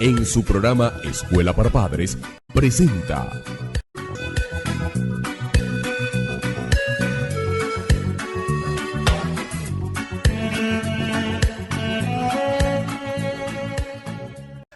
en su programa Escuela para Padres, presenta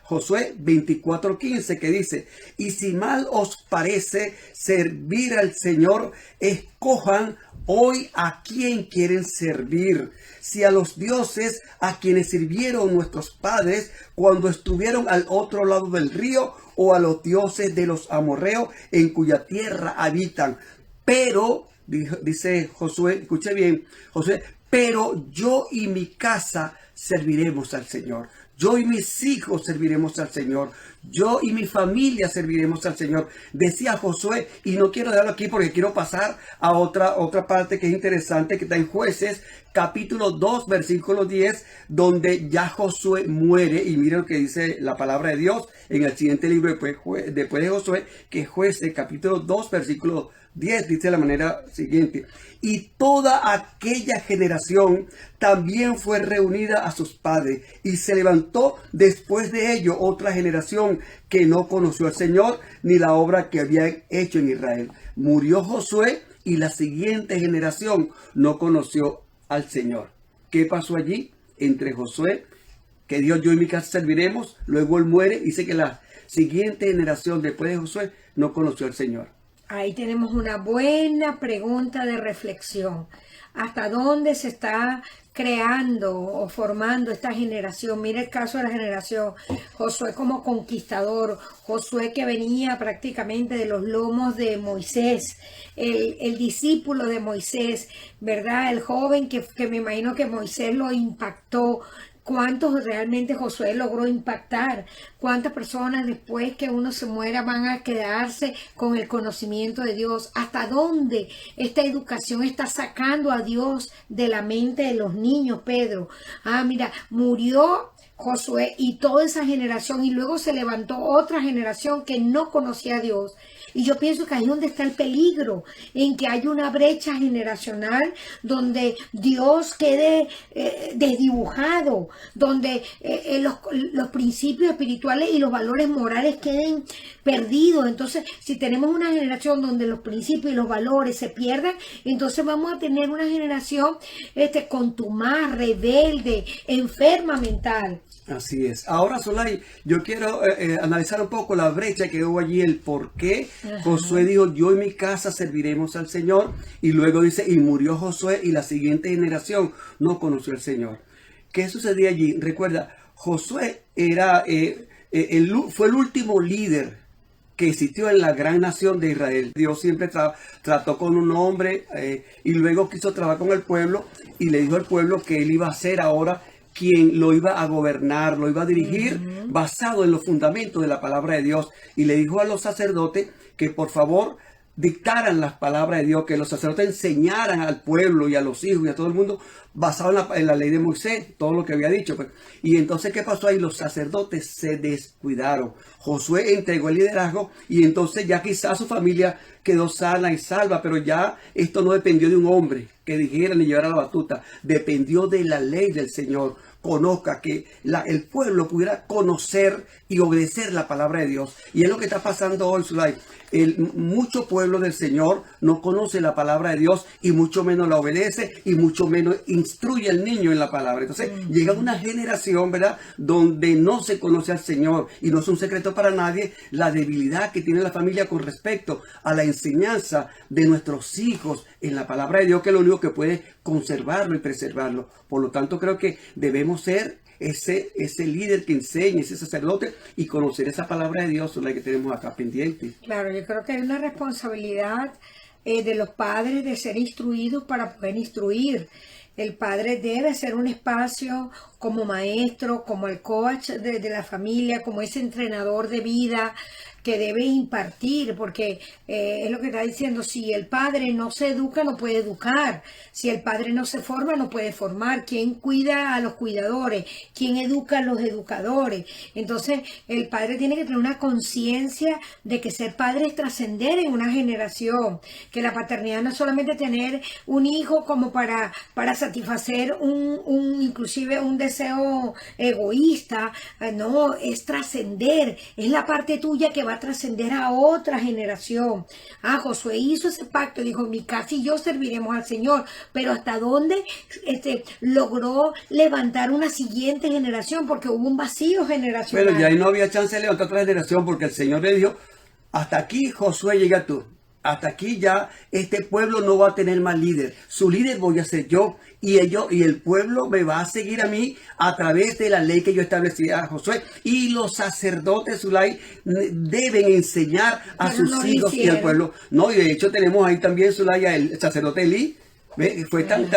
Josué 24:15, que dice: y si mal os parece servir al Señor, escojan hoy a quién quieren servir, si a los dioses a quienes sirvieron nuestros padres cuando estuvieron al otro lado del río, o a los dioses de los amorreos en cuya tierra habitan. Pero, dice Josué, escuche bien, Josué, pero yo y mi casa serviremos al Señor. Yo y mis hijos serviremos al Señor. Yo y mi familia serviremos al Señor, decía Josué. Y no quiero dejarlo aquí porque quiero pasar a otra parte que es interesante, que está en Jueces, capítulo 2, versículo 10, donde ya Josué muere. Y miren lo que dice la palabra de Dios en el siguiente libro después de Josué, que es Jueces, capítulo 2, versículo 10, dice de la manera siguiente: y toda aquella generación también fue reunida a sus padres, y se levantó después de ello otra generación que no conoció al Señor ni la obra que había hecho en Israel. Murió Josué y la siguiente generación no conoció al Señor. ¿Qué pasó allí entre Josué, que Dios, yo y mi casa serviremos? Luego él muere y dice que la siguiente generación después de Josué no conoció al Señor. Ahí tenemos una buena pregunta de reflexión. ¿Hasta dónde se está creando o formando esta generación? Mira el caso de la generación Josué como conquistador, Josué que venía prácticamente de los lomos de Moisés, el discípulo de Moisés, ¿verdad? El joven que me imagino que Moisés lo impactó. ¿Cuántos realmente Josué logró impactar? ¿Cuántas personas después que uno se muera van a quedarse con el conocimiento de Dios? ¿Hasta dónde esta educación está sacando a Dios de la mente de los niños, Pedro? Mira, murió Josué y toda esa generación, y luego se levantó otra generación que no conocía a Dios. Y yo pienso que ahí es donde está el peligro, en que hay una brecha generacional donde Dios quede desdibujado, donde los principios espirituales y los valores morales queden perdidos. Entonces, si tenemos una generación donde los principios y los valores se pierdan, entonces vamos a tener una generación contumaz, rebelde, enferma mental. Así es. Ahora, Solay, yo quiero analizar un poco la brecha que hubo allí, el por qué Josué dijo: yo y mi casa serviremos al Señor. Y luego dice: y murió Josué y la siguiente generación no conoció al Señor. ¿Qué sucedía allí? Recuerda, Josué fue el último líder que existió en la gran nación de Israel. Dios siempre trató con un hombre y luego quiso trabajar con el pueblo, y le dijo al pueblo que él iba a ser ahora quien lo iba a gobernar, lo iba a dirigir basado en los fundamentos de la palabra de Dios. Y le dijo a los sacerdotes que por favor dictaran las palabras de Dios, que los sacerdotes enseñaran al pueblo y a los hijos y a todo el mundo basado en la ley de Moisés, todo lo que había dicho. Pues. Y entonces, ¿qué pasó ahí? Los sacerdotes se descuidaron. Josué entregó el liderazgo y entonces ya quizás su familia quedó sana y salva, pero ya esto no dependió de un hombre que dijera ni llevara la batuta, dependió de la ley del Señor. Conozca, que el pueblo pudiera conocer y obedecer la palabra de Dios. Y es lo que está pasando hoy, Zulay. Mucho pueblo del Señor no conoce la palabra de Dios, y mucho menos la obedece, y mucho menos instruye al niño en la palabra. Entonces llega una generación, ¿verdad?, donde no se conoce al Señor, y no es un secreto para nadie la debilidad que tiene la familia con respecto a la enseñanza de nuestros hijos en la palabra de Dios, que es lo único que puede conservarlo y preservarlo. Por lo tanto, creo que debemos ser ese líder que enseñe, ese sacerdote, y conocer esa palabra de Dios, la que tenemos acá pendiente. Claro, yo creo que hay una responsabilidad de los padres de ser instruidos para poder instruir. El padre debe ser un espacio como maestro, como el coach de la familia, como ese entrenador de vida, que debe impartir, porque es lo que está diciendo, si el padre no se educa, no puede educar, si el padre no se forma, no puede formar. ¿Quién cuida a los cuidadores? ¿Quién educa a los educadores? Entonces el padre tiene que tener una conciencia de que ser padre es trascender en una generación, que la paternidad no es solamente tener un hijo como para satisfacer inclusive un deseo egoísta, no, es trascender, es la parte tuya que va a trascender a otra generación. Josué hizo ese pacto, dijo, mi casa y yo serviremos al Señor, pero hasta dónde logró levantar una siguiente generación, porque hubo un vacío generacional. Pero ya ahí no había chance de levantar otra generación, porque el Señor le dijo, hasta aquí Josué llega tú. Hasta aquí ya este pueblo no va a tener más líder. Su líder voy a ser yo. Y el pueblo me va a seguir a mí a través de la ley que yo establecí a Josué. Y los sacerdotes, Zulay, deben enseñar a sus hijos y al pueblo. No, y de hecho tenemos ahí también, Zulay, el sacerdote Elí. Fue tan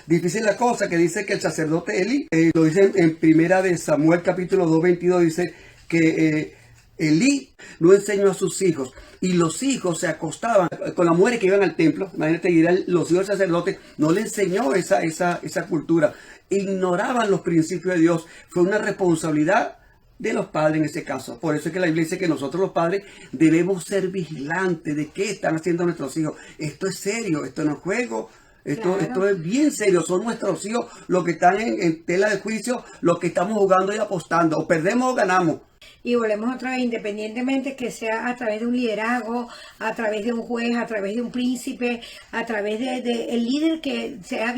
difícil la cosa que dice que el sacerdote Elí, lo dice en primera de Samuel capítulo 2:22, dice que Elí no enseñó a sus hijos, y los hijos se acostaban con las mujeres que iban al templo. Imagínate, los hijos del sacerdote no le enseñó esa cultura, ignoraban los principios de Dios. Fue una responsabilidad de los padres en ese caso. Por eso es que la Biblia dice que nosotros los padres debemos ser vigilantes de qué están haciendo nuestros hijos. Esto es serio, esto no es juego. Esto es bien serio. Son nuestros hijos los que están en tela de juicio, los que estamos jugando y apostando. O perdemos o ganamos. Y volvemos otra vez, independientemente que sea a través de un liderazgo, a través de un juez, a través de un príncipe, a través de el líder que sea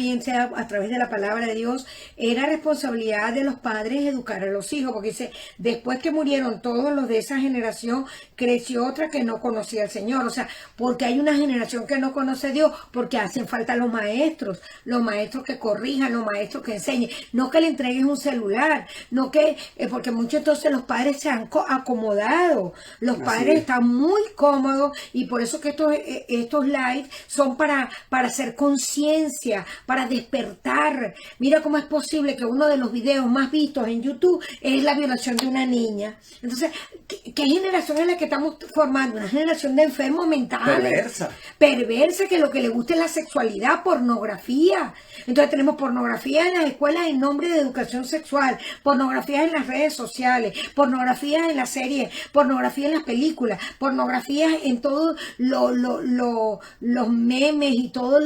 a través de la palabra de Dios, era responsabilidad de los padres educar a los hijos, porque dice, después que murieron todos los de esa generación, creció otra que no conocía al Señor. O sea, porque hay una generación que no conoce a Dios, porque hacen falta los maestros que corrijan, los maestros que enseñen, no que le entreguen un celular, no que, porque muchos entonces los padres se han acomodado, los padres están muy cómodos, y por eso que estos lives son para hacer conciencia, para despertar. Mira cómo es posible que uno de los videos más vistos en YouTube es la violación de una niña. Entonces, ¿qué generación es la que estamos formando? Una generación de enfermos mentales, perversa, que lo que le gusta es la sexualidad, pornografía. Entonces tenemos pornografía en las escuelas en nombre de educación sexual, pornografía en las redes sociales, pornografía en las series, pornografía en las películas, pornografía en todos los memes y todos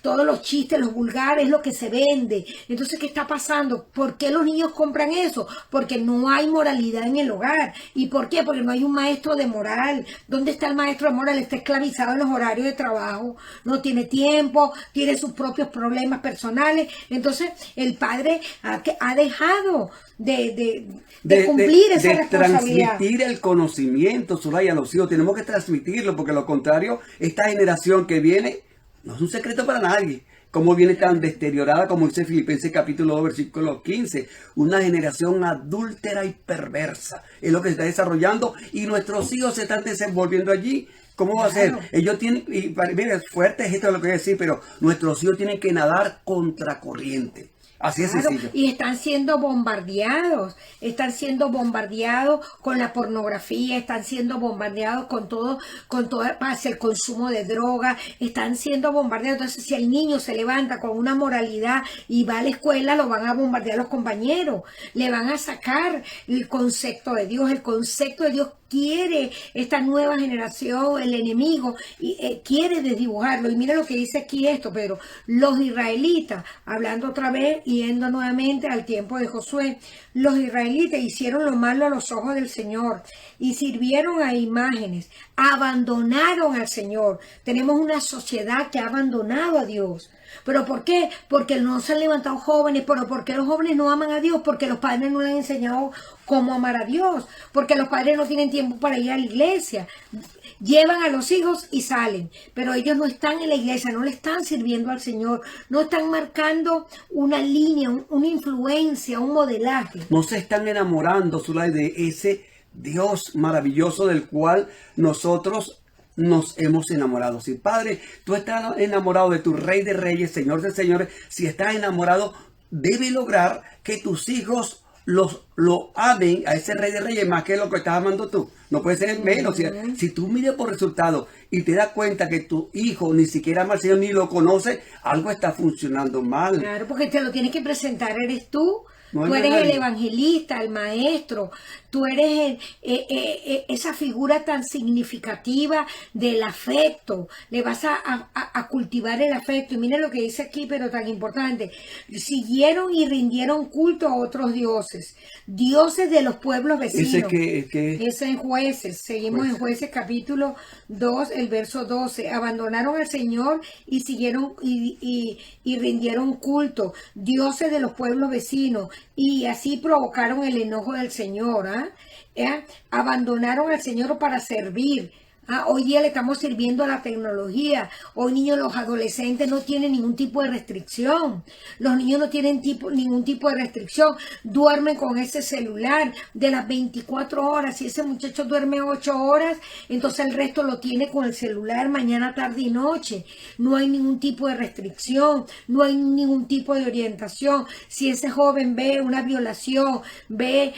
los chistes, los vulgares, lo que se vende. Entonces, ¿qué está pasando? ¿Por qué los niños compran eso? Porque no hay moralidad en el hogar. ¿Y por qué? Porque no hay un maestro de moral. ¿Dónde está el maestro de moral? Está esclavizado en los horarios de trabajo, no tiene tiempo, tiene sus propios problemas personales. Entonces, el padre ha dejado de cumplir esa responsabilidad. Transmitir el conocimiento, Zulay, a los hijos. Tenemos que transmitirlo, porque lo contrario, esta generación que viene no es un secreto para nadie. Cómo viene tan deteriorada, como dice Filipenses capítulo 2, versículo 15. Una generación adúltera y perversa es lo que se está desarrollando, y nuestros hijos se están desenvolviendo allí. ¿Cómo va a ser? Ellos tienen, y mira, fuerte es esto lo que voy a decir, pero nuestros hijos tienen que nadar contracorriente. Así es sencillo. Y están siendo bombardeados con la pornografía, están siendo bombardeados con todo hacia el consumo de droga, están siendo bombardeados. Entonces, si el niño se levanta con una moralidad y va a la escuela, lo van a bombardear los compañeros, le van a sacar el concepto de Dios. El concepto de Dios quiere esta nueva generación, el enemigo, y quiere desdibujarlo. Y mira lo que dice aquí esto, Pedro. Los israelitas, hablando otra vez, yendo nuevamente al tiempo de Josué, los israelitas hicieron lo malo a los ojos del Señor y sirvieron a imágenes, abandonaron al Señor. Tenemos una sociedad que ha abandonado a Dios. ¿Pero por qué? Porque no se han levantado jóvenes. ¿Pero por qué los jóvenes no aman a Dios? Porque los padres no les han enseñado cómo amar a Dios. Porque los padres no tienen tiempo para ir a la iglesia. Llevan a los hijos y salen, pero ellos no están en la iglesia, no le están sirviendo al Señor, no están marcando una línea, una influencia, un modelaje. No se están enamorando, Zulay, de ese Dios maravilloso del cual nosotros nos hemos enamorado. Si, Padre, tú estás enamorado de tu Rey de Reyes, Señor de Señores, si estás enamorado, debe lograr que tus hijos lo amen a ese Rey de Reyes más que lo que estás amando tú. No puede ser menos. Si tú miras por resultados y te das cuenta que tu hijo ni siquiera ama al Señor ni lo conoce, algo está funcionando mal. Claro, porque te lo tienes que presentar, eres tú. No Tú es eres nadie. el evangelista, el maestro, tú eres esa figura tan significativa del afecto, le vas a cultivar el afecto. Y miren lo que dice aquí, pero tan importante, siguieron y rindieron culto a otros dioses, dioses de los pueblos vecinos. Ese en Jueces, seguimos en Jueces capítulo 2, el verso 12, abandonaron al Señor y siguieron y rindieron culto, dioses de los pueblos vecinos, y así provocaron el enojo del Señor. Abandonaron al Señor para servir. Hoy día le estamos sirviendo a la tecnología. Hoy niños, los adolescentes no tienen ningún tipo de restricción. Los niños no tienen ningún tipo de restricción. Duermen con ese celular de las 24 horas. Si ese muchacho duerme 8 horas, entonces el resto lo tiene con el celular mañana, tarde y noche. No hay ningún tipo de restricción. No hay ningún tipo de orientación. Si ese joven ve una violación, ve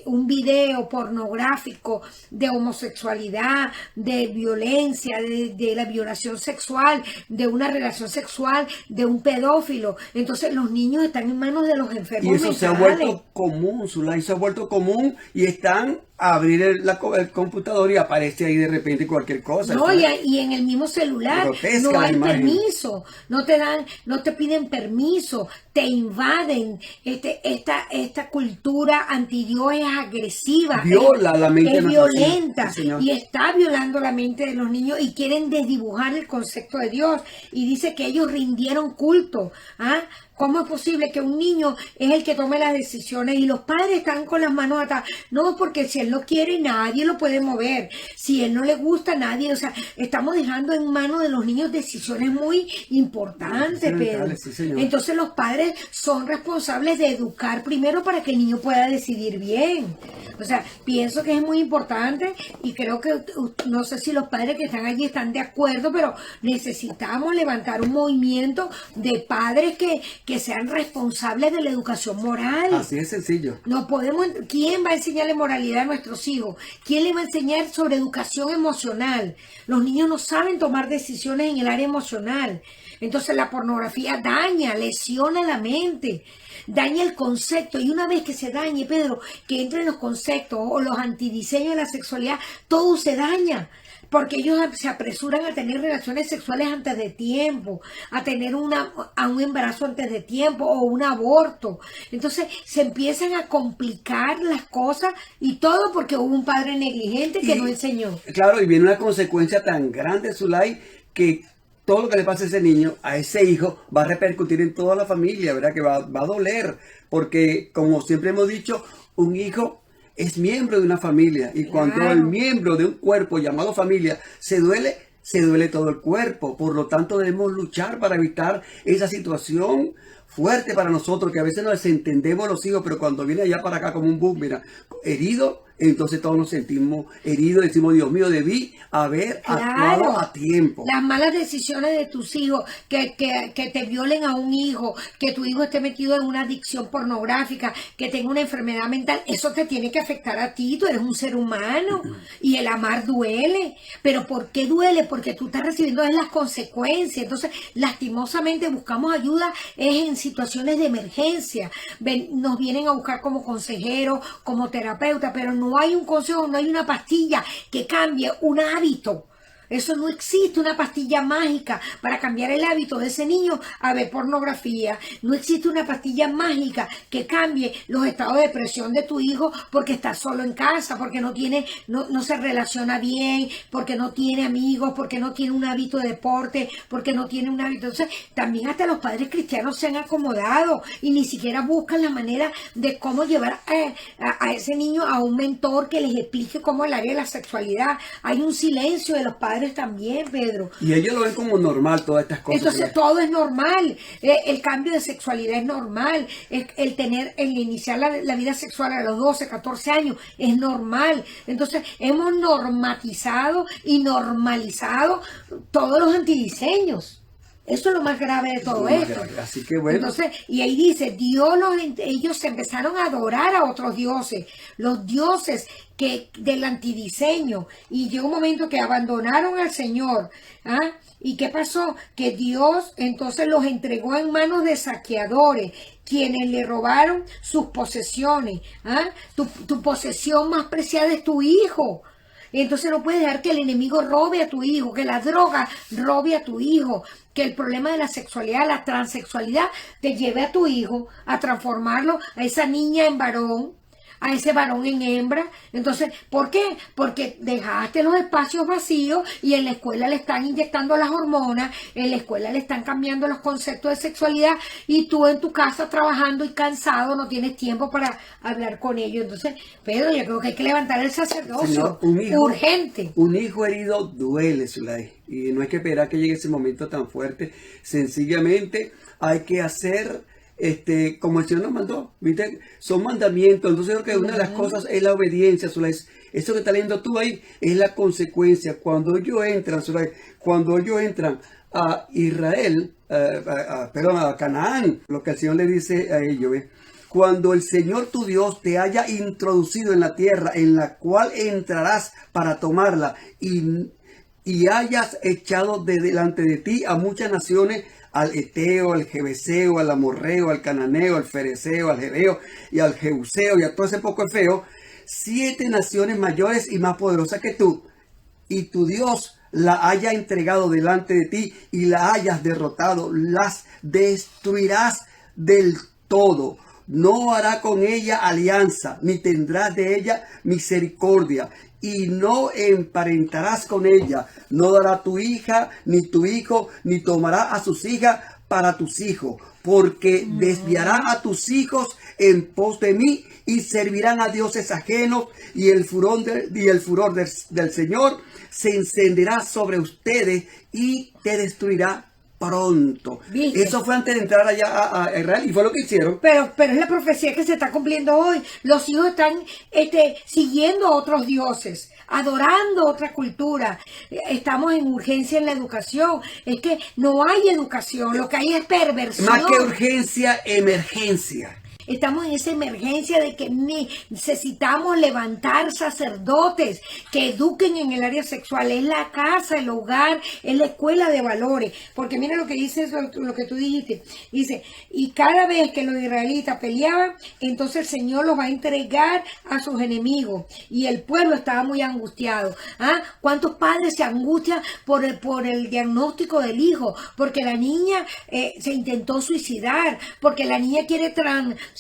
un video pornográfico de homosexualidad, de violencia, de la violación sexual, de una relación sexual, de un pedófilo, entonces los niños están en manos de los enfermos y eso mentales. se ha vuelto común, Zulay, se ha vuelto común y están a abrir el computador y aparece ahí de repente cualquier cosa. No, y en el mismo celular Grotesca no hay la imagen. permiso, no te piden permiso, te invaden. Esta cultura antidios es agresiva, Viola la mente de es nosotros. violenta, Sí, señor. y está violando la mente de los niños y quieren desdibujar el concepto de Dios, y dice que ellos rindieron culto. ¿Cómo es posible que un niño es el que tome las decisiones y los padres están con las manos atadas? No, porque si él no quiere, nadie lo puede mover. Si él no le gusta, nadie. O sea, estamos dejando en manos de los niños decisiones muy importantes, Pedro. Sí, señor. Entonces los padres son responsables de educar primero para que el niño pueda decidir bien. O sea, pienso que es muy importante y creo que, no sé si los padres que están allí están de acuerdo, pero necesitamos levantar un movimiento de padres que sean responsables de la educación moral. Así es sencillo. No podemos. ¿Quién va a enseñarle moralidad a nuestros hijos? ¿Quién le va a enseñar sobre educación emocional? Los niños no saben tomar decisiones en el área emocional. Entonces la pornografía daña, lesiona la mente, daña el concepto. Y una vez que se dañe, Pedro, que entren los conceptos o los antidiseños de la sexualidad, todo se daña. Porque ellos se apresuran a tener relaciones sexuales antes de tiempo, a tener un embarazo antes de tiempo o un aborto. Entonces se empiezan a complicar las cosas y todo porque hubo un padre negligente que no enseñó. Claro, y viene una consecuencia tan grande, Zulay, que todo lo que le pasa a ese niño, a ese hijo, va a repercutir en toda la familia, ¿verdad? Que va a doler, porque como siempre hemos dicho, un hijo es miembro de una familia y cuando Claro. el miembro de un cuerpo llamado familia se duele todo el cuerpo. Por lo tanto, debemos luchar para evitar esa situación fuerte para nosotros, que a veces nos desentendemos los hijos, pero cuando viene allá para acá como un boom, mira, herido, entonces todos nos sentimos heridos, decimos, Dios mío, debí haber actuado a tiempo. Las malas decisiones de tus hijos, que te violen a un hijo, que tu hijo esté metido en una adicción pornográfica, que tenga una enfermedad mental, eso te tiene que afectar a ti. Tú eres un ser humano y el amar duele. ¿Pero por qué duele? Porque tú estás recibiendo las consecuencias. Entonces, lastimosamente buscamos ayuda es en situaciones de emergencia. Nos vienen a buscar como consejeros, como terapeuta, pero no hay un consejo, no hay una pastilla que cambie un hábito. Eso no existe, una pastilla mágica para cambiar el hábito de ese niño a ver pornografía. No existe una pastilla mágica que cambie los estados de depresión de tu hijo porque está solo en casa, porque no se relaciona bien, porque no tiene amigos, porque no tiene un hábito de deporte, porque no tiene un hábito. Entonces, también hasta los padres cristianos se han acomodado y ni siquiera buscan la manera de cómo llevar a ese niño a un mentor que les explique cómo es el área de la sexualidad. Hay un silencio de los padres también, Pedro. Y ellos lo ven como normal todas estas cosas. Entonces todo es normal. El cambio de sexualidad es normal. El iniciar la vida sexual a los 12, 14 años es normal. Entonces hemos normatizado y normalizado todos los antidiseños. Eso es lo más grave de todo Lo más esto. grave. Así que bueno. Entonces, y ahí dice, ellos se empezaron a adorar a otros dioses, los dioses del antidiseño, y llegó un momento que abandonaron al Señor. ¿Ah? ¿Y qué pasó? Que Dios entonces los entregó en manos de saqueadores, quienes le robaron sus posesiones. ¿Ah? Tu posesión más preciada es tu hijo. Entonces no puedes dejar que el enemigo robe a tu hijo, que la droga robe a tu hijo, que el problema de la sexualidad, la transexualidad, te lleve a tu hijo a transformarlo, a esa niña en varón, a ese varón en hembra. Entonces, ¿por qué? Porque dejaste los espacios vacíos y en la escuela le están inyectando las hormonas, en la escuela le están cambiando los conceptos de sexualidad y tú en tu casa trabajando y cansado no tienes tiempo para hablar con ellos. Entonces, Pedro, yo creo que hay que levantar el sacerdocio. Señor, urgente. Un hijo herido duele, Zulay, y no hay que esperar que llegue ese momento tan fuerte. Sencillamente hay que hacer como el Señor nos mandó, ¿viste? Son mandamientos. Entonces yo creo que una de las cosas es la obediencia, Zulay. Eso que estás leyendo tú ahí es la consecuencia. Cuando ellos entran, Zulay, cuando ellos entran a Israel, a Canaán, lo que el Señor le dice a ellos, ¿ves? Cuando el Señor tu Dios te haya introducido en la tierra en la cual entrarás para tomarla y hayas echado de delante de ti a muchas naciones, al Eteo, al Jebeseo, al Amorreo, al Cananeo, al Fereceo, al Jebeo y al Jebuseo y a todo ese poco feo, 7 naciones mayores y más poderosas que tú, y tu Dios la haya entregado delante de ti y la hayas derrotado, las destruirás del todo. No hará con ella alianza, ni tendrás de ella misericordia, y no emparentarás con ella. No dará tu hija, ni tu hijo, ni tomará a sus hijas para tus hijos, porque desviará a tus hijos en pos de mí y servirán a dioses ajenos, y el furor del Señor se encenderá sobre ustedes y te destruirá pronto. ¿Viste? Eso fue antes de entrar allá a Israel y fue lo que hicieron. Pero es la profecía que se está cumpliendo hoy. Los hijos están siguiendo a otros dioses, adorando otra cultura. Estamos en urgencia en la educación. Es que no hay educación, lo que hay es perversión. Más que urgencia, emergencia. Estamos en esa emergencia de que necesitamos levantar sacerdotes que eduquen en el área sexual. Es la casa, el hogar, es la escuela de valores. Porque mira lo que dice, lo que tú dijiste. Dice, y cada vez que los israelitas peleaban, entonces el Señor los va a entregar a sus enemigos. Y el pueblo estaba muy angustiado. ¿Ah? ¿Cuántos padres se angustian por el diagnóstico del hijo? Porque la niña se intentó suicidar, porque la niña quiere transicionar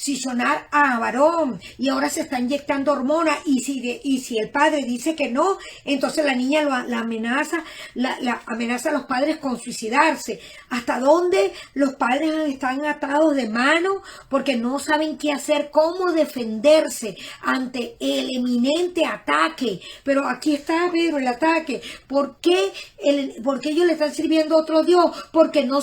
a varón y ahora se está inyectando hormonas, y si el padre dice que no, entonces la niña la amenaza a los padres con suicidarse. ¿Hasta dónde los padres están atados de mano porque no saben qué hacer, cómo defenderse ante el eminente ataque? Pero aquí está, Pedro, el ataque. ¿Por qué ellos le están sirviendo a otro Dios? Porque no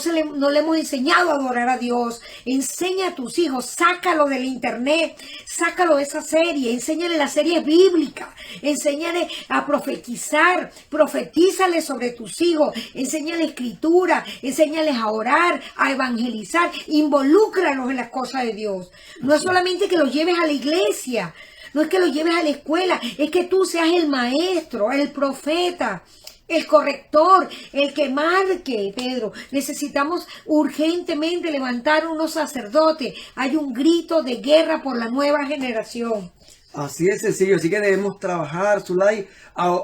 le hemos enseñado a adorar a Dios. Enseña a tus hijos, sácalo del internet, sácalo de esa serie, enséñale la serie bíblica, enséñale a profetizar, profetízale sobre tus hijos, enséñale escritura, enséñales a orar, a evangelizar, involúcralos en las cosas de Dios. No es solamente que los lleves a la iglesia, no es que los lleves a la escuela, es que tú seas el maestro, el profeta, el corrector, el que marque, Pedro. Necesitamos urgentemente levantar unos sacerdotes. Hay un grito de guerra por la nueva generación. Así es sencillo, así que debemos trabajar, Zulay,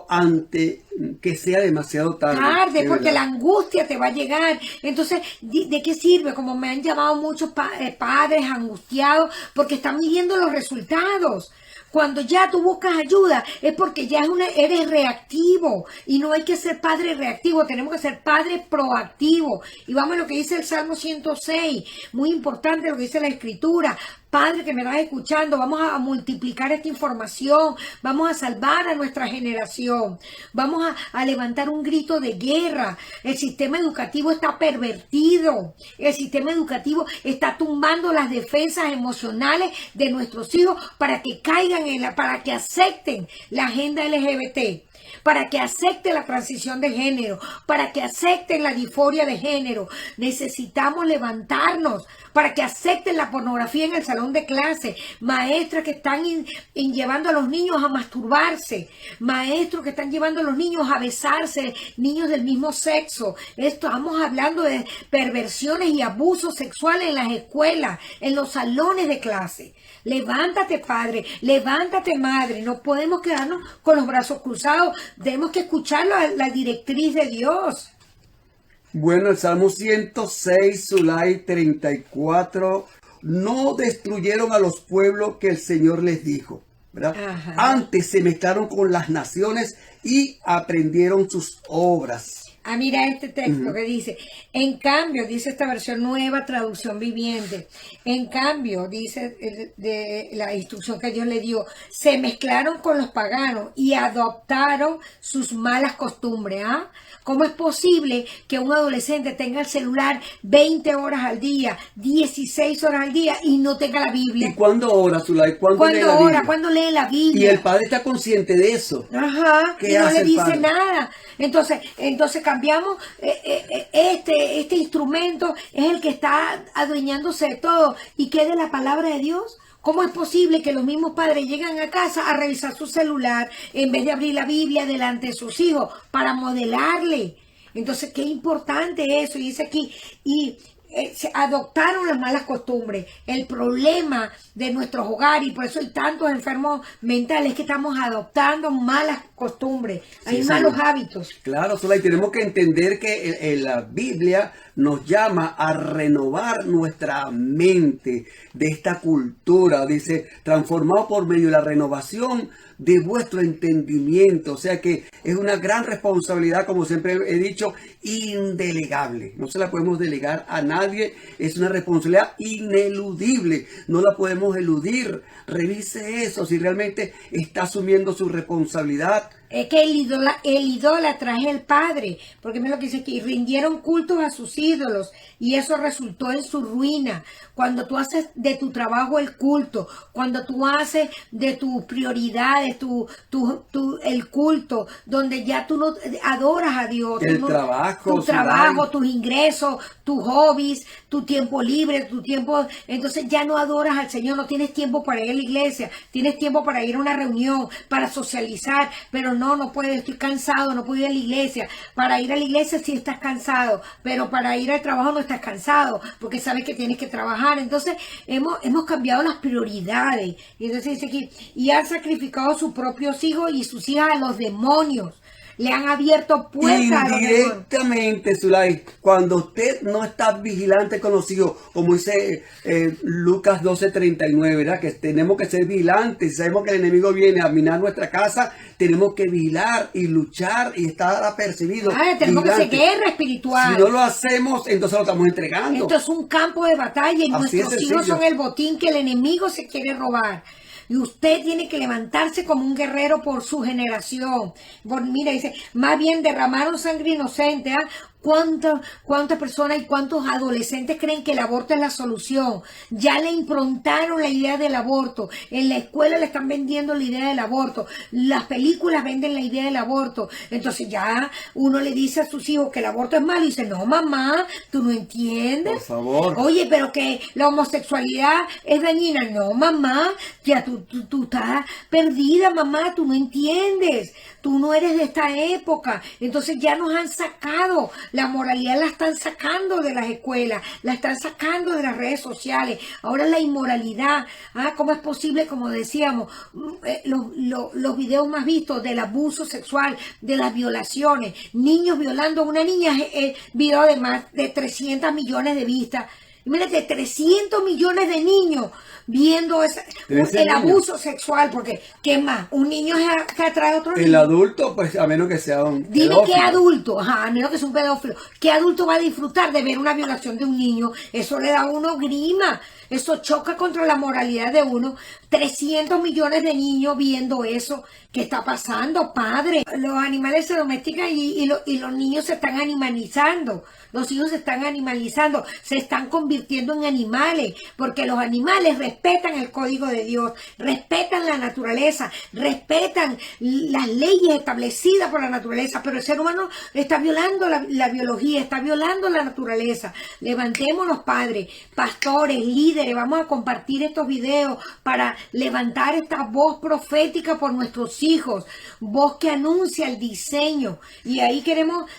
ante que sea demasiado tarde. Porque la angustia te va a llegar. Entonces, ¿de qué sirve? Como me han llamado muchos padres angustiados porque están midiendo los resultados. Cuando ya tú buscas ayuda es porque ya eres reactivo, y no hay que ser padre reactivo, tenemos que ser padre proactivo. Y vamos a lo que dice el Salmo 106, muy importante lo que dice la Escritura. Padre que me estás escuchando, vamos a multiplicar esta información, vamos a salvar a nuestra generación, vamos a levantar un grito de guerra. El sistema educativo está pervertido, el sistema educativo está tumbando las defensas emocionales de nuestros hijos para que caigan para que acepten la agenda LGBT. para que acepten la transición de género, para que acepten la disforia de género. Necesitamos levantarnos para que acepten la pornografía en el salón de clase. Maestras que están llevando a los niños a masturbarse, maestros que están llevando a los niños a besarse, niños del mismo sexo. Estamos hablando de perversiones y abusos sexuales en las escuelas, en los salones de clase. Levántate, padre, levántate, madre. No podemos quedarnos con los brazos cruzados. Tenemos que escuchar la directriz de Dios. Bueno, el Salmo 106, Zulay 34, no destruyeron a los pueblos que el Señor les dijo, ¿verdad? Ajá. Antes se mezclaron con las naciones y aprendieron sus obras. Ah, mira este texto que dice, en cambio, dice esta versión nueva, traducción viviente, en cambio, dice de la instrucción que Dios le dio, se mezclaron con los paganos y adoptaron sus malas costumbres. ¿Ah? ¿Cómo es posible que un adolescente tenga el celular 20 horas al día, 16 horas al día y no tenga la Biblia? ¿Y cuándo ora, Zulay? ¿Cuándo lee la ¿Cuándo ora? Biblia? ¿Cuándo lee la Biblia? Y el padre está consciente de eso. Ajá, ¿Qué y no hace le el dice padre? nada. Entonces cambiamos, este instrumento es el que está adueñándose de todo. ¿Y qué de la palabra de Dios? ¿Cómo es posible que los mismos padres llegan a casa a revisar su celular en vez de abrir la Biblia delante de sus hijos para modelarle? Entonces, qué importante eso. Y dice aquí, se adoptaron las malas costumbres. El problema de nuestros hogares, y por eso hay tantos enfermos mentales, que estamos adoptando malas costumbres. Hay Sí, malos señor. hábitos. Claro, Zulay, tenemos que entender que la Biblia nos llama a renovar nuestra mente de esta cultura. Dice, transformado por medio de la renovación de vuestro entendimiento. O sea que es una gran responsabilidad, como siempre he dicho, indelegable. No se la podemos delegar a nadie. Es una responsabilidad ineludible. No la podemos eludir. Revise eso si realmente está asumiendo su responsabilidad. Es que el idólatra es el padre, porque mira lo que dice aquí, rindieron cultos a sus ídolos y eso resultó en su ruina. Cuando tú haces de tu trabajo el culto, cuando tú haces de tus prioridades el culto, donde ya tú no adoras a Dios, El tú no- trabajo, tu su trabajo, life. tus ingresos, tus hobbies, tu tiempo libre, tu tiempo, entonces ya no adoras al Señor, no tienes tiempo para ir a la iglesia, tienes tiempo para ir a una reunión, para socializar, pero no puedes, estoy cansado, no puedo ir a la iglesia. Para ir a la iglesia sí estás cansado, pero para ir al trabajo no estás cansado, porque sabes que tienes que trabajar. Entonces hemos cambiado las prioridades. Y entonces dice aquí, y han sacrificado a sus propios hijos y sus hijas a los demonios. Le han abierto puertas a los demonios. Indirectamente, Zulay, cuando usted no está vigilante con los hijos, como dice Lucas 12:39, ¿verdad? Que tenemos que ser vigilantes. Si sabemos que el enemigo viene a minar nuestra casa, tenemos que vigilar y luchar y estar apercibidos. Tenemos que hacer vigilantes. guerra espiritual. Si no lo hacemos, entonces lo estamos entregando. Esto es un campo de batalla y Así nuestros es hijos sencillo. son el botín que el enemigo se quiere robar. Y usted tiene que levantarse como un guerrero por su generación. Mira, dice, más bien derramaron sangre inocente. ¿Ah? ¿Cuántas personas y cuántos adolescentes creen que el aborto es la solución? Ya le improntaron la idea del aborto. En la escuela le están vendiendo la idea del aborto. Las películas venden la idea del aborto. Entonces ya uno le dice a sus hijos que el aborto es malo y dice, no mamá, tú no entiendes. Por favor. Oye, pero que la homosexualidad es dañina. No mamá, ya tú estás perdida mamá, tú no entiendes. Tú no eres de esta época. Entonces ya nos han sacado. La moralidad la están sacando de las escuelas. La están sacando de las redes sociales. Ahora la inmoralidad. ¿Cómo es posible? Como decíamos, los videos más vistos del abuso sexual, de las violaciones. Niños violando a una niña. Video de más de 300 millones de vistas. Imagínate, 300 millones de niños viendo el abuso sexual, porque ¿qué más? Un niño que atrae a otro niño. El adulto, pues a menos que sea un Dime pedófilo. qué adulto, a menos que sea un pedófilo, ¿qué adulto va a disfrutar de ver una violación de un niño? Eso le da a uno grima. Eso choca contra la moralidad de uno. 300 millones de niños viendo eso. ¿Qué está pasando, padre? Los animales se domestican y los niños se están animalizando. Los hijos se están animalizando, se están convirtiendo en animales, porque los animales respetan el código de Dios, respetan la naturaleza, respetan las leyes establecidas por la naturaleza, pero el ser humano está violando la biología, está violando la naturaleza. Levantémonos, padres, pastores, líderes, vamos a compartir estos videos para levantar esta voz profética por nuestros hijos, voz que anuncia el diseño, y ahí queremos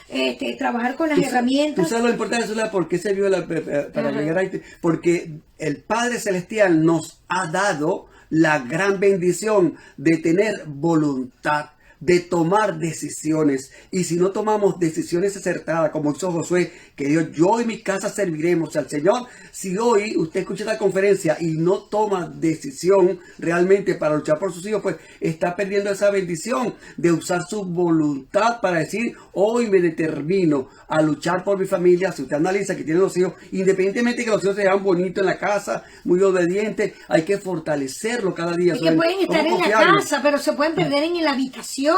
trabajar con las herramientas. ¿Tú sabes lo importante de eso? ¿Por qué se viola para llegar ahí? Porque el Padre Celestial nos ha dado la gran bendición de tener voluntad, de tomar decisiones. Y si no tomamos decisiones acertadas, como hizo Josué, que dijo, yo y mi casa serviremos al Señor. Si hoy usted escucha esta conferencia y no toma decisión realmente para luchar por sus hijos, pues está perdiendo esa bendición de usar su voluntad para decir, hoy me determino a luchar por mi familia. Si usted analiza que tiene los hijos, independientemente de que los hijos sean bonitos en la casa, muy obedientes, hay que fortalecerlo cada día. Y que pueden estar en la casa, pero se pueden perder en la habitación.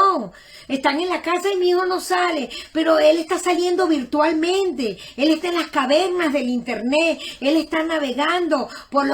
Están en la casa y mi hijo no sale, pero él está saliendo virtualmente. Él está en las cavernas del internet. Él está navegando por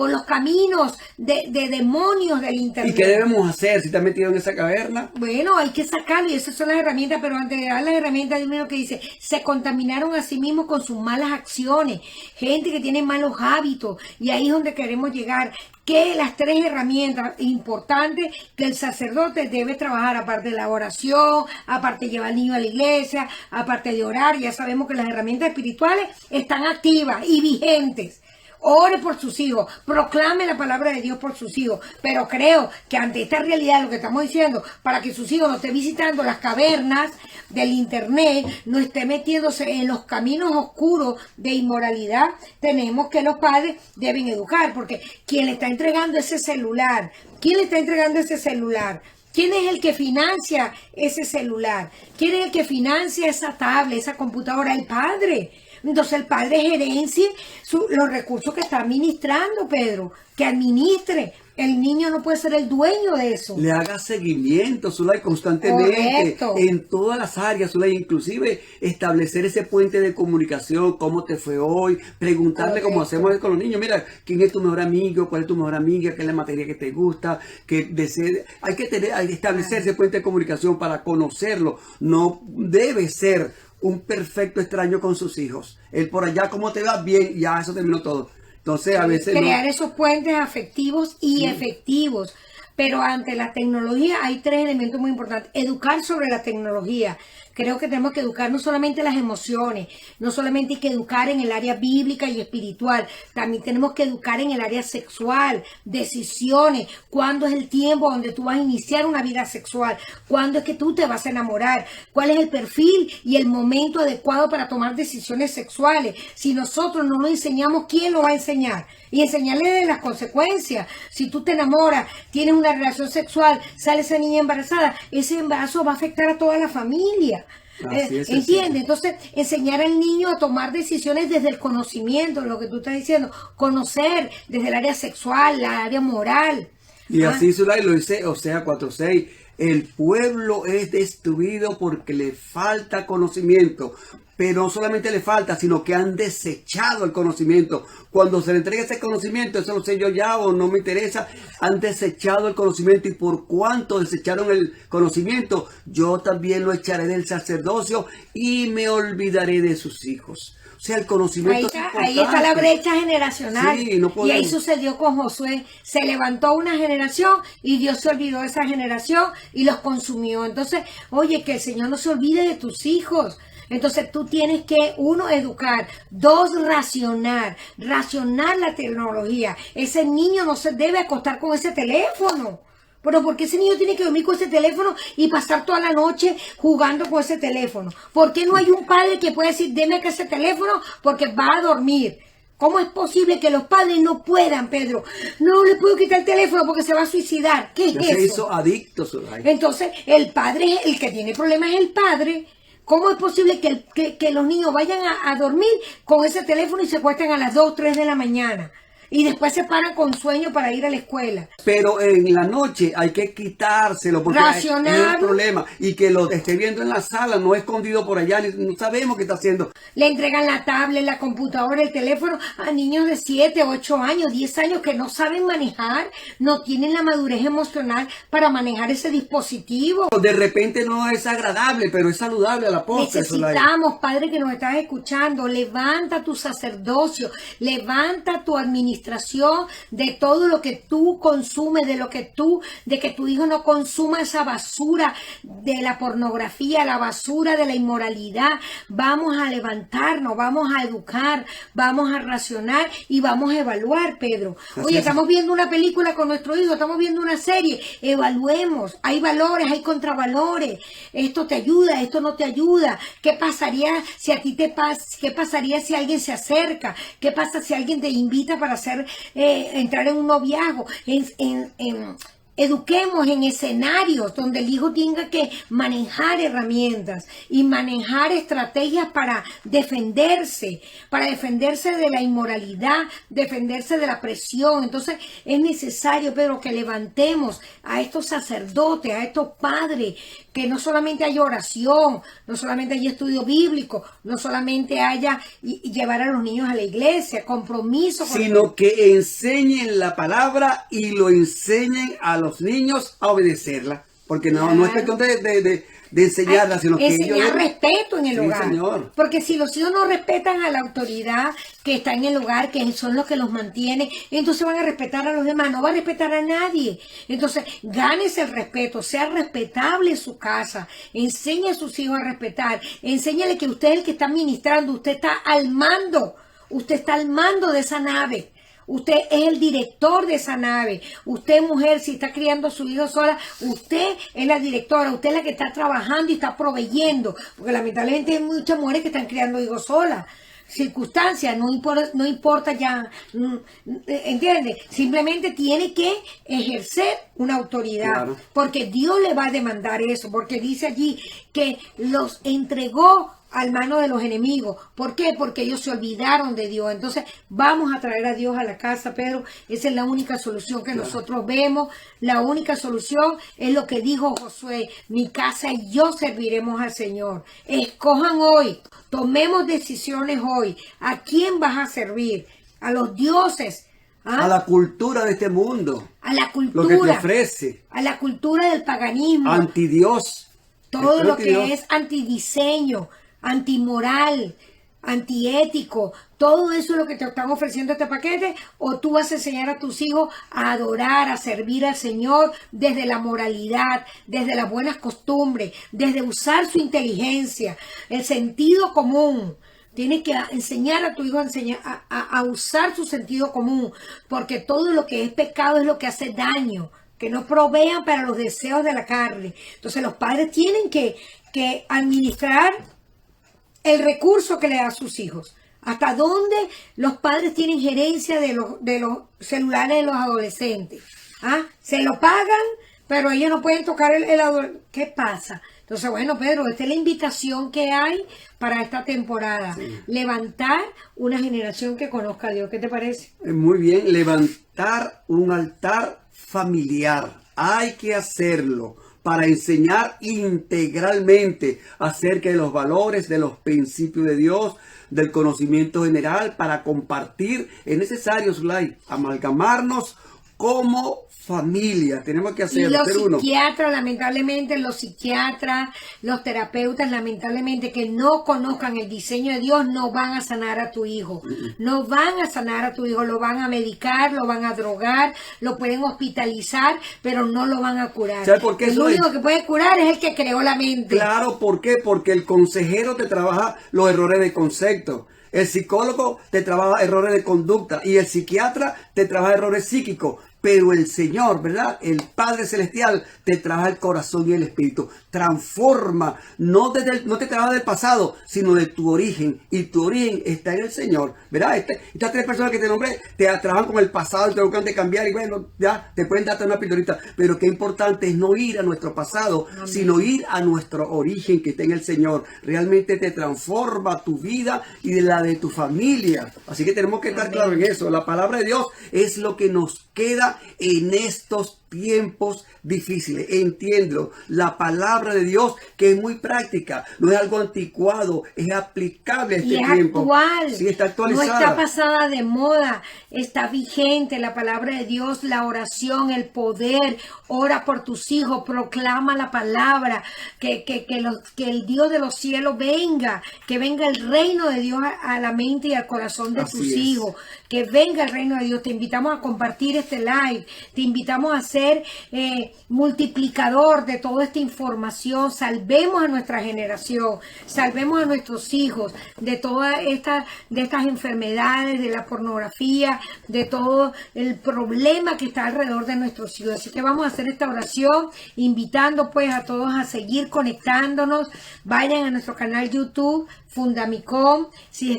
los caminos de demonios del internet. ¿Y qué debemos hacer si está metido en esa caverna? Bueno, hay que sacarlo y esas son las herramientas, pero antes de dar las herramientas, dime lo que dice, se contaminaron a sí mismos con sus malas acciones, gente que tiene malos hábitos, y ahí es donde queremos llegar. Que las 3 herramientas importantes que el sacerdote debe trabajar, aparte de la oración, aparte de llevar al niño a la iglesia, aparte de orar, ya sabemos que las herramientas espirituales están activas y vigentes. Ore por sus hijos, proclame la palabra de Dios por sus hijos, pero creo que ante esta realidad, lo que estamos diciendo, para que sus hijos no estén visitando las cavernas del internet, no estén metiéndose en los caminos oscuros de inmoralidad, tenemos que los padres deben educar, porque quien le está entregando ese celular, ¿quién le está entregando ese celular? ¿Quién es el que financia ese celular? ¿Quién es el que financia esa tablet, esa computadora? El padre. Entonces el padre gerencie los recursos que está administrando, Pedro, que administre. El niño no puede ser el dueño de eso. Le haga seguimiento, Zulay, constantemente. Correcto. En todas las áreas, Zulay, inclusive establecer ese puente de comunicación, cómo te fue hoy, preguntarle Correcto. como hacemos con los niños, mira, ¿quién es tu mejor amigo? ¿Cuál es tu mejor amiga? ¿Qué es la materia que te gusta? Hay que establecer ese puente de comunicación para conocerlo. No debe ser un perfecto extraño con sus hijos. Él por allá, ¿cómo te va? Bien, ya eso terminó todo. Entonces a veces crear esos puentes afectivos y efectivos. Pero ante la tecnología hay 3 elementos muy importantes. Educar sobre la tecnología. Creo que tenemos que educar no solamente las emociones, no solamente hay que educar en el área bíblica y espiritual, también tenemos que educar en el área sexual, decisiones, cuándo es el tiempo donde tú vas a iniciar una vida sexual, cuándo es que tú te vas a enamorar, cuál es el perfil y el momento adecuado para tomar decisiones sexuales. Si nosotros no lo enseñamos, ¿quién lo va a enseñar? Y enseñarle de las consecuencias. Si tú te enamoras, tienes una relación sexual, sale esa niña embarazada, ese embarazo va a afectar a toda la familia. ¿Entiendes? Entonces, enseñar al niño a tomar decisiones desde el conocimiento, lo que tú estás diciendo, conocer desde el área sexual, la área moral. Y así Zulay lo dice Osea 4:6. El pueblo es destruido porque le falta conocimiento. Pero no solamente le falta, sino que han desechado el conocimiento. Cuando se le entrega ese conocimiento, eso lo sé yo ya o no me interesa, han desechado el conocimiento. Y por cuanto desecharon el conocimiento, yo también lo echaré del sacerdocio y me olvidaré de sus hijos. O sea, el conocimiento ahí está la brecha generacional. Sí, no podemos. Y ahí sucedió con Josué. Se levantó una generación y Dios se olvidó de esa generación y los consumió. Entonces, oye, que el Señor no se olvide de tus hijos. Entonces tú tienes que, 1, educar, 2, racionar la tecnología. Ese niño no se debe acostar con ese teléfono. Pero ¿por qué ese niño tiene que dormir con ese teléfono y pasar toda la noche jugando con ese teléfono? ¿Por qué no hay un padre que pueda decir, deme acá ese teléfono porque va a dormir? ¿Cómo es posible que los padres no puedan, Pedro? No le puedo quitar el teléfono porque se va a suicidar. ¿Qué es eso? Se hizo adicto. Entonces, el padre, el que tiene problemas es el padre. ¿Cómo es posible que los niños vayan a dormir con ese teléfono y se acuesten a las 2, 3 de la mañana? Y después se paran con sueño para ir a la escuela. Pero en la noche hay que quitárselo porque es el problema. Y que lo esté viendo en la sala, no escondido por allá, no sabemos qué está haciendo. Le entregan la tablet, la computadora, el teléfono a niños de 7, 8 años, 10 años que no saben manejar, no tienen la madurez emocional para manejar ese dispositivo. De repente no es agradable, pero es saludable a la postre. Necesitamos, Padre que nos estás escuchando, levanta tu sacerdocio, levanta tu administración de todo lo que tú consumes, de que tu hijo no consuma esa basura de la pornografía, la basura de la inmoralidad. Vamos a levantarnos, vamos a educar, vamos a racionar y vamos a evaluar, Pedro. Oye, estamos viendo una película con nuestro hijo, estamos viendo una serie, evaluemos, hay valores, hay contravalores, esto te ayuda, esto no te ayuda, ¿qué pasaría si a ti te pasa? ¿Qué pasaría si alguien se acerca? ¿Qué pasa si alguien te invita para entrar en un noviazgo? Eduquemos en escenarios donde el hijo tenga que manejar herramientas y manejar estrategias para defenderse de la inmoralidad, defenderse de la presión. Entonces es necesario, Pedro, que levantemos a estos sacerdotes, a estos padres, que no solamente haya oración, no solamente haya estudio bíblico, no solamente haya llevar a los niños a la iglesia, compromiso con sino que enseñen la palabra y lo enseñen a los niños a obedecerla, porque no es cuestión de enseñarla, sino que enseñar respeto en el hogar. Señor. Porque si los hijos no respetan a la autoridad que está en el hogar, que son los que los mantienen, entonces van a respetar a los demás, no va a respetar a nadie. Entonces, gánese el respeto, sea respetable en su casa, enseñe a sus hijos a respetar, enséñale que usted es el que está administrando, usted está al mando de esa nave. Usted es el director de esa nave. Usted, mujer, si está criando a su hijo sola, usted es la directora. Usted es la que está trabajando y está proveyendo. Porque lamentablemente hay muchas mujeres que están criando hijos solas. Circunstancias, no importa ya, ¿entiende? Simplemente tiene que ejercer una autoridad. Claro. Porque Dios le va a demandar eso. Porque dice allí que los entregó al mano de los enemigos. ¿Por qué? Porque ellos se olvidaron de Dios. Entonces vamos a traer a Dios a la casa, Pedro. Esa es la única solución que nosotros vemos. La única solución es lo que dijo Josué: mi casa y yo serviremos al Señor. Escojan hoy, tomemos decisiones hoy. ¿A quién vas a servir? A los dioses, a la cultura de este mundo, a la cultura, lo que te ofrece, a la cultura del paganismo, antidios, todo lo que es antidiseño, antimoral, antiético, todo eso es lo que te están ofreciendo este paquete. O tú vas a enseñar a tus hijos a adorar, a servir al Señor desde la moralidad, desde las buenas costumbres, desde usar su inteligencia, el sentido común. Tienes que enseñar a tu hijo a usar su sentido común, porque todo lo que es pecado es lo que hace daño, que no provean para los deseos de la carne. Entonces los padres tienen que administrar el recurso que le da a sus hijos. Hasta dónde los padres tienen gerencia de los celulares de los adolescentes. Se lo pagan, pero ellos no pueden tocar el adolescente. ¿Qué pasa? Entonces, bueno, Pedro, esta es la invitación que hay para esta temporada. Sí. Levantar una generación que conozca a Dios. ¿Qué te parece? Muy bien, levantar un altar familiar. Hay que hacerlo para enseñar integralmente acerca de los valores, de los principios de Dios, del conocimiento general, para compartir. Es necesario, Zulay, amalgamarnos como familia. Tenemos que hacerlo. Y los psiquiatras, lamentablemente, los terapeutas, lamentablemente, que no conozcan el diseño de Dios, no van a sanar a tu hijo. No van a sanar a tu hijo. Lo van a medicar, lo van a drogar, lo pueden hospitalizar, pero no lo van a curar. ¿Sabes por qué? El único que puede curar es el que creó la mente. Claro, ¿por qué? Porque el consejero te trabaja los errores de concepto. El psicólogo te trabaja errores de conducta y el psiquiatra te trabaja errores psíquicos. Pero el Señor, ¿verdad? El Padre Celestial te trabaja el corazón y el espíritu. Transforma, no te trabaja del pasado, sino de tu origen. Y tu origen está en el Señor, ¿verdad? Estas 3 personas que te nombré, te trabajan con el pasado y te buscan de cambiar. Y bueno, ya, te pueden darte una pildorita. Pero qué importante es no ir a nuestro pasado, Amén. sino ir a nuestro origen que está en el Señor. Realmente te transforma tu vida y de la de tu familia. Así que tenemos que estar claros en eso. La palabra de Dios es lo que nos queda en estos tiempos difíciles. Entiendo la palabra de Dios, que es muy práctica, no es algo anticuado, es aplicable a este y es tiempo. actual, Sí, está actualizada. no está pasada de moda, está vigente la palabra de Dios, la oración, el poder. Ora por tus hijos, proclama la palabra, que el Dios de los cielos venga, que venga el reino de Dios a la mente y al corazón de Así tus es. hijos, que venga el reino de Dios. Te invitamos a compartir este live, te invitamos a ser multiplicador de toda esta información. Salvemos a nuestra generación, salvemos a nuestros hijos de todas estas enfermedades, de la pornografía, de todo el problema que está alrededor de nuestros hijos. Así que vamos a hacer esta oración, invitando pues a todos a seguir conectándonos. Vayan a nuestro canal YouTube Fundamicom. Si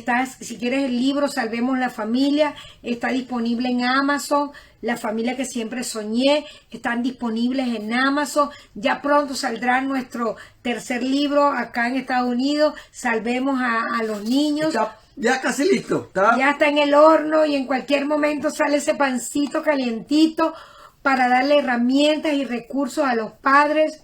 quieres el libro Salvemos la Familia, está disponible en Amazon. La familia que siempre soñé, están disponibles en Amazon. Ya pronto saldrá nuestro tercer libro acá en Estados Unidos, Salvemos a los niños. Está ya casi listo. ¿Está? Ya está en el horno y en cualquier momento sale ese pancito calientito para darle herramientas y recursos a los padres.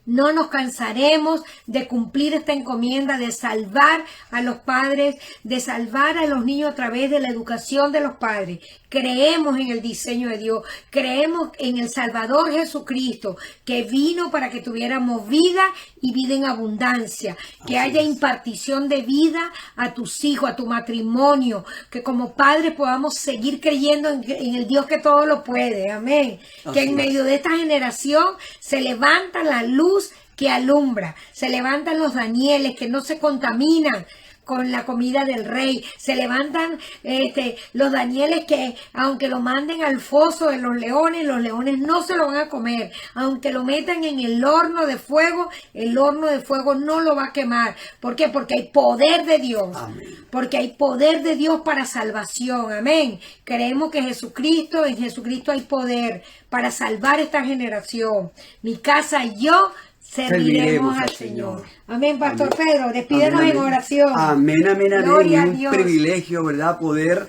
No nos cansaremos de cumplir esta encomienda, de salvar a los padres, de salvar a los niños a través de la educación de los padres. Creemos en el diseño de Dios, creemos en el Salvador Jesucristo, que vino para que tuviéramos vida y vida en abundancia, que haya impartición de vida a tus hijos, a tu matrimonio, que como padres podamos seguir creyendo en el Dios que todo lo puede. Amén. Que en medio de esta generación se levanta la luz que alumbra, se levantan los Danieles que no se contaminan con la comida del rey, se levantan los Danieles que aunque lo manden al foso de los leones no se lo van a comer, aunque lo metan en el horno de fuego no lo va a quemar. ¿Por qué? Porque hay poder de Dios. Amén. Porque hay poder de Dios para salvación. Amén. Creemos que en Jesucristo hay poder para salvar esta generación. Mi casa y yo serviremos al Señor. Amén, Pastor Amén. Pedro. Despídenos Amén, en amén. oración. Amén, amén, amén. Gloria a Es un Dios. privilegio, ¿verdad? Poder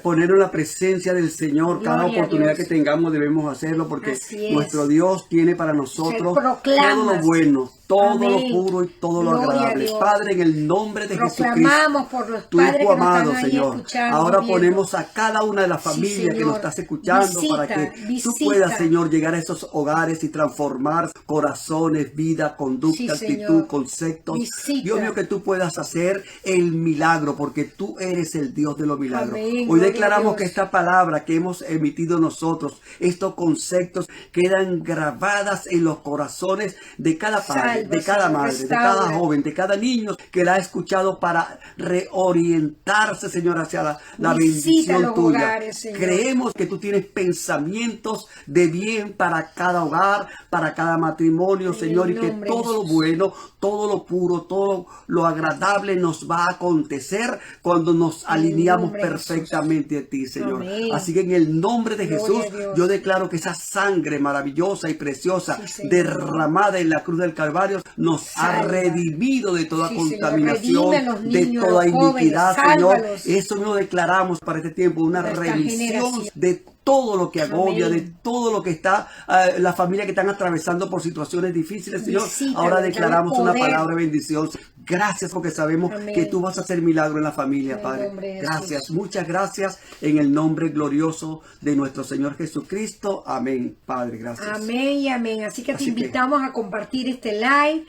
poner en la presencia del Señor. Cada Gloria a oportunidad Dios. que tengamos debemos hacerlo, porque Así es. nuestro Dios tiene para nosotros Se proclama. todo lo bueno, todo Amén. lo puro y todo lo Gloria a agradable. Dios. Padre, en el nombre de Proclamamos Jesucristo, por los tu padres Hijo que nos amado, están ahí Señor. escuchando, Ahora viendo. ponemos a cada una de las Sí, familias que Señor. nos estás escuchando para que tú Visita. puedas, Señor, llegar a esos hogares y transformar corazones, vida, conducta, Sí, actitud, Señor. conceptos. Visita. Dios mío, que tú puedas hacer el milagro, porque tú eres el Dios de los milagros. Amén. Hoy Gloria a declaramos Dios. que esta palabra que hemos emitido nosotros, estos conceptos quedan grabadas en los corazones de cada padre, Salva, de cada Señor, madre, de restaura. cada joven, de cada niño que la ha escuchado para reorientarse, Señor, hacia la Visita bendición los tuya. hogares, Señor. Creemos que tú tienes pensamientos de bien para cada hogar, para cada matrimonio, En Señor, el y que nombre de todo lo Jesús. bueno, todo lo puro, todo lo agradable nos va a acontecer cuando nos En el alineamos nombre de Jesús. perfectamente a ti, Señor. Amén. Así que en el nombre de Gloria Jesús, a Dios. yo declaro que esa sangre maravillosa y preciosa Sí, Señor. derramada en la cruz del Calvario nos ha Salva. redimido de toda Sí, Señor. contaminación, Redime a los de niños, toda a los jóvenes, iniquidad, Señor. sálvalos. Eso mismo declaramos para este tiempo, una Para esta remisión generación. de todo lo que agobia, Amén. de todo lo que está, la familia que están atravesando por situaciones difíciles, Señor. Visítalo, Ahora dale declaramos una poder. palabra de bendición. Gracias porque sabemos Amén. que tú vas a hacer milagro en la familia, En el Padre. nombre de Jesús. Gracias, muchas gracias en el nombre glorioso de nuestro Señor Jesucristo. Amén, Padre, gracias. Amén y amén. Así que te Así que- invitamos a compartir este live,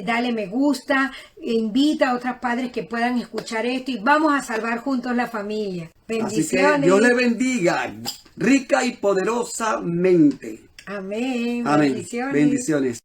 dale me gusta, invita a otros padres que puedan escuchar esto y vamos a salvar juntos la familia. Así que Bendiciones. Dios le bendiga rica y poderosamente. Amén. Amén. Bendiciones. Bendiciones.